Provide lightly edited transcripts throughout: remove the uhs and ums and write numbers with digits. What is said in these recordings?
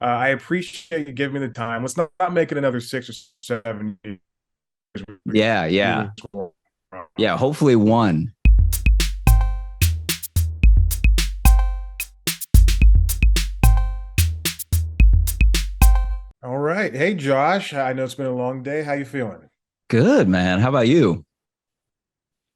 I appreciate you giving me the time. Let's not make it another 6 or 7 years. Yeah, We yeah, lose more. yeah. Hopefully one. All right. Hey, Josh. I know it's been a long day. How you feeling? Good, man. How about you?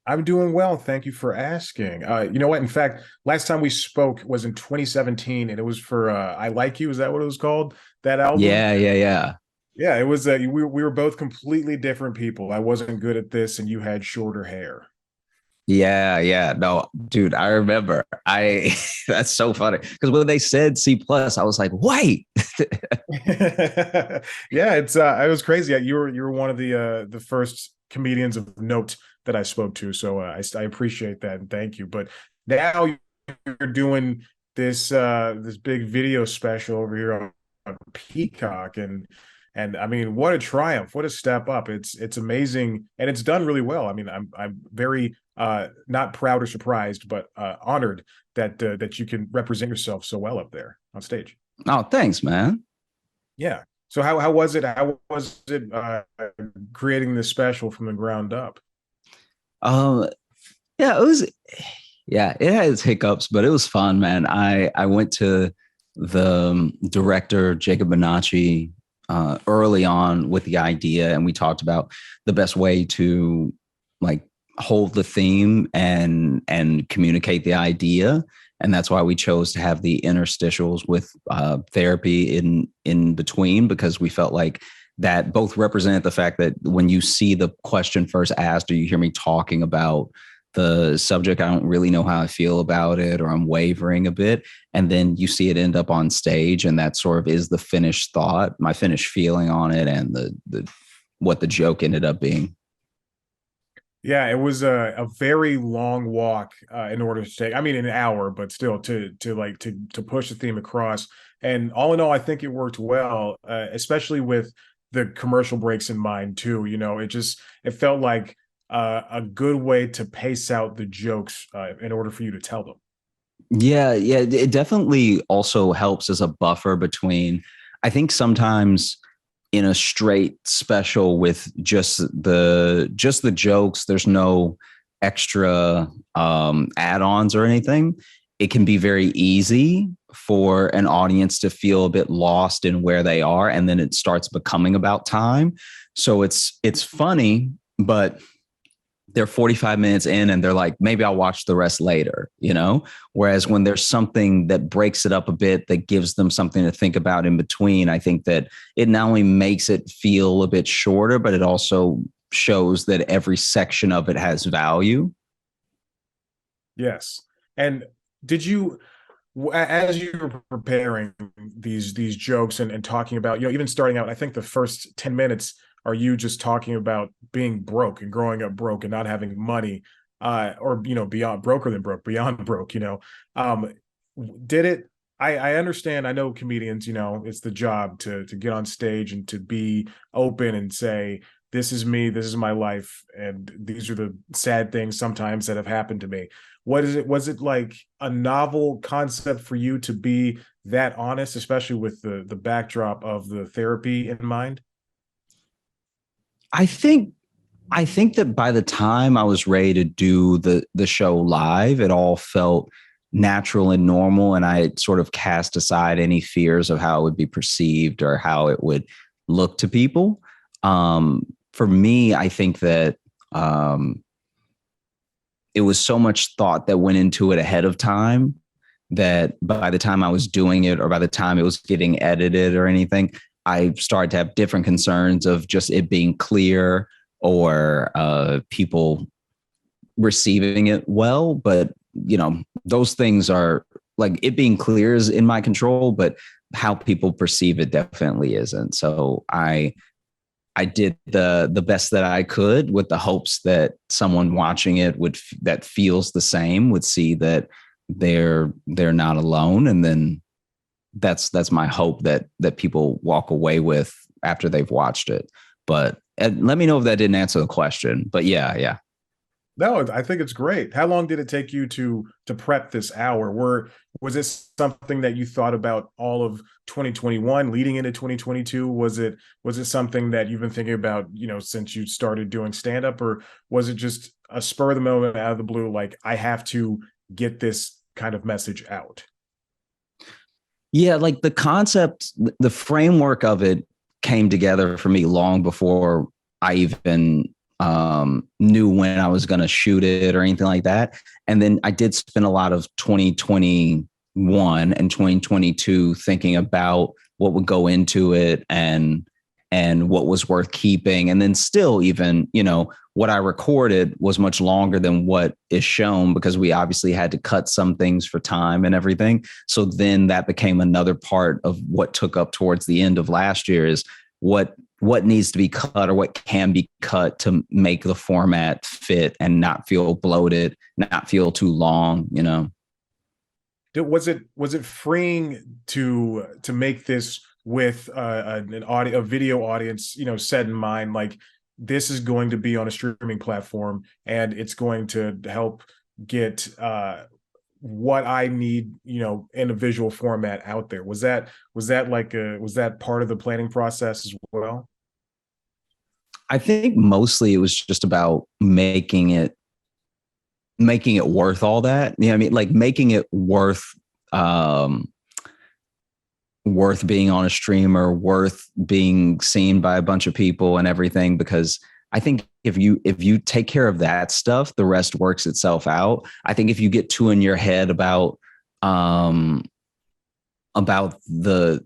I'm doing well. Thank you for asking. You know what? In fact, last time we spoke was in 2017, and it was for "I Like You." Is that what it was called? That album? Yeah, yeah, yeah. Yeah, it was. We were both completely different people. I wasn't good at this, and you had shorter hair. Yeah, yeah. No, dude, I remember. I that's so funny. Because when they said C plus, I was like, wait. Yeah, it was crazy. You were one of the first comedians of note that I spoke to, so I appreciate that and thank you. But now you're doing this big video special over here on Peacock, and I mean, what a triumph! What a step up! It's amazing, and it's done really well. I mean, I'm very not proud or surprised, but honored that you can represent yourself so well up there on stage. Oh, thanks, man. Yeah. So how was it? How was it creating this special from the ground up? Um, yeah, it was yeah, it had its hiccups, but it was fun, man. I went to the director Jacob Bonacci early on with the idea, and we talked about the best way to like hold the theme and communicate the idea, and that's why we chose to have the interstitials with therapy in between because we felt like that both represented the fact that when you see the question first asked or you hear me talking about the subject, I don't really know how I feel about it, or I'm wavering a bit. And then you see it end up on stage, and that sort of is the finished thought, my finished feeling on it, and the what the joke ended up being. Yeah, it was a very long walk in order to take. I mean, an hour, but still to push the theme across. And all in all, I think it worked well, especially with the commercial breaks in mind too. It felt like a good way to pace out the jokes in order for you to tell them. Yeah, yeah, it definitely also helps as a buffer between. I think sometimes in a straight special with just the jokes, there's no extra add-ons or anything. It can be very easy for an audience to feel a bit lost in where they are, and then it starts becoming about time. So it's funny, but they're 45 minutes in and they're like, maybe I'll watch the rest later, you know? Whereas when there's something that breaks it up a bit, that gives them something to think about in between, I think that it not only makes it feel a bit shorter, but it also shows that every section of it has value. Yes. And did you, as you were preparing these jokes and talking about, even starting out, I think the first 10 minutes are you just talking about being broke and growing up broke and not having money, or beyond broker than broke, beyond broke, did it I understand. I know comedians, it's the job to get on stage and to be open and say, this is me, this is my life, and these are the sad things sometimes that have happened to me. What is it? Was it like a novel concept for you to be that honest, especially with the backdrop of the therapy in mind? I think I think that by the time I was ready to do the show live, it all felt natural and normal, and I had sort of cast aside any fears of how it would be perceived or how it would look to people. For me, I think that it was so much thought that went into it ahead of time that by the time I was doing it or by the time it was getting edited or anything, I started to have different concerns of just it being clear or people receiving it well. But, those things are like it being clear is in my control, but how people perceive it definitely isn't. So I did the best that I could with the hopes that someone watching it that feels the same would see that they're not alone, and then that's my hope that people walk away with after they've watched it. But let me know if that didn't answer the question. But yeah, yeah. No, I think it's great. How long did it take you to prep this hour? Was this something that you thought about all of 2021 leading into 2022? Was it something that you've been thinking about, since you started doing stand up, or was it just a spur of the moment out of the blue, like I have to get this kind of message out? Yeah, like the concept, the framework of it came together for me long before I even knew when I was going to shoot it or anything like that. And then I did spend a lot of 2021 and 2022 thinking about what would go into it and what was worth keeping. And then still, even, what I recorded was much longer than what is shown because we obviously had to cut some things for time and everything. So then that became another part of what took up towards the end of last year is what needs to be cut or what can be cut to make the format fit and not feel bloated, not feel too long. Was it freeing to make this with a video audience, set in mind, like this is going to be on a streaming platform and it's going to help get what I need, in a visual format out there? Was that part of the planning process as well? I think mostly it was just about making it worth all that. I mean? Like making it um worth being on a streamer, worth being seen by a bunch of people and everything. Because I think if you take care of that stuff, the rest works itself out. I think if you get too in your head um about the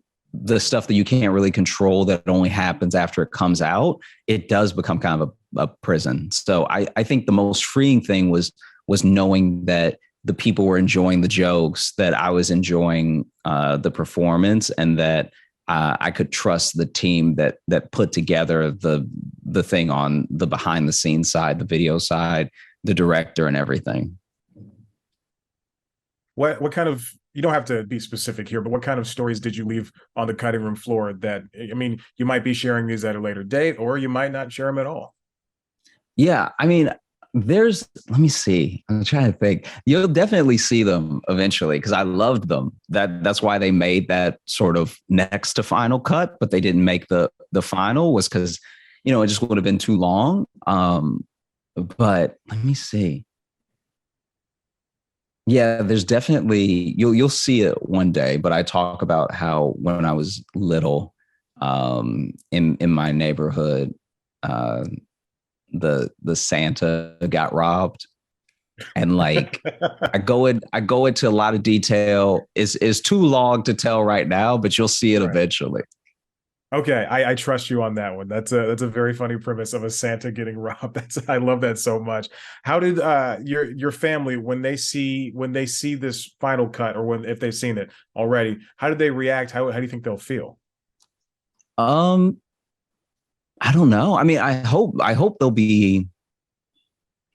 stuff that you can't really control that only happens after it comes out, it does become kind of a prison. So I think the most freeing thing was knowing that the people were enjoying the jokes, that I was enjoying the performance, and that I could trust the team that put together the thing on the behind the scenes side, the video side, the director, and everything. What kind of, you don't have to be specific here, but what kind of stories did you leave on the cutting room floor that, I mean, you might be sharing these at a later date, or you might not share them at all? Yeah, I mean, let me see. I'm trying to think. You'll definitely see them eventually because I loved them. That's why they made that sort of next to final cut, but they didn't make the final was because, it just would have been too long. But let me see. Yeah, there's definitely you'll see it one day, but I talk about how when I was little, in my neighborhood, uh, the Santa got robbed, and like I go into a lot of detail. Is too long to tell right now, but you'll see it Right. eventually. Okay, I trust you on that one. That's a very funny premise of a Santa getting robbed. I love that so much. How did your family, when they see this final cut, or when if they've seen it already, how did they react? How do you think they'll feel? Um, I don't know. I mean, I hope they'll be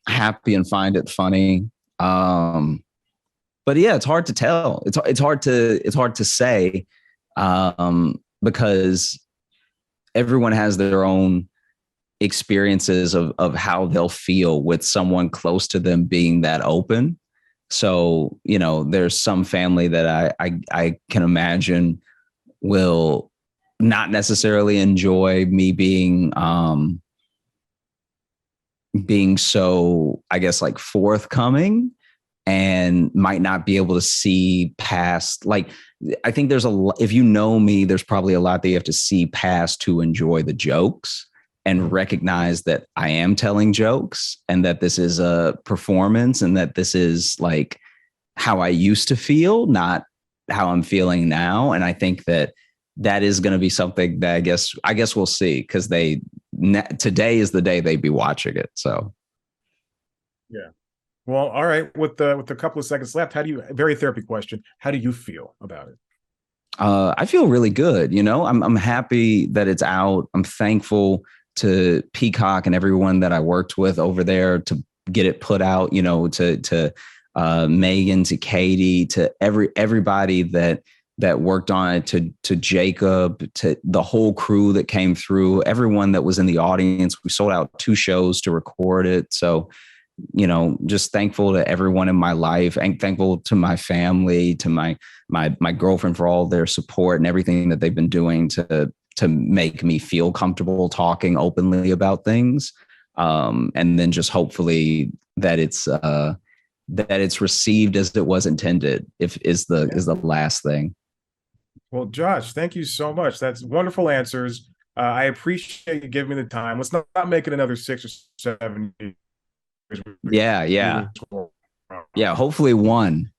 happy and find it funny. Um, but yeah, it's hard to tell. It's hard to say, because everyone has their own experiences of how they'll feel with someone close to them being that open. So, there's some family that I can imagine will not necessarily enjoy me being so, I guess, like forthcoming, and might not be able to see past, like, I think if you know me, there's probably a lot that you have to see past to enjoy the jokes and recognize that I am telling jokes and that this is a performance and that this is like how I used to feel, not how I'm feeling now. And I think that is going to be something that I guess we'll see, because today is the day they'd be watching it. So Yeah. Well, all right. With a couple of seconds left, very therapy question. How do you feel about it? I feel really good. I'm happy that it's out. I'm thankful to Peacock and everyone that I worked with over there to get it put out. To Megan, to Katie, to everybody that worked on it, to Jacob, to the whole crew that came through, everyone that was in the audience. We sold out 2 shows to record it. So just thankful to everyone in my life and thankful to my family, to my girlfriend for all their support and everything that they've been doing to make me feel comfortable talking openly about things. And then just hopefully that it's received as it was intended, if is the last thing. Well, Josh, thank you so much. That's wonderful answers. I appreciate you giving me the time. Let's not make it another 6 or 7 years. Yeah, We yeah. just won't. Yeah, hopefully one.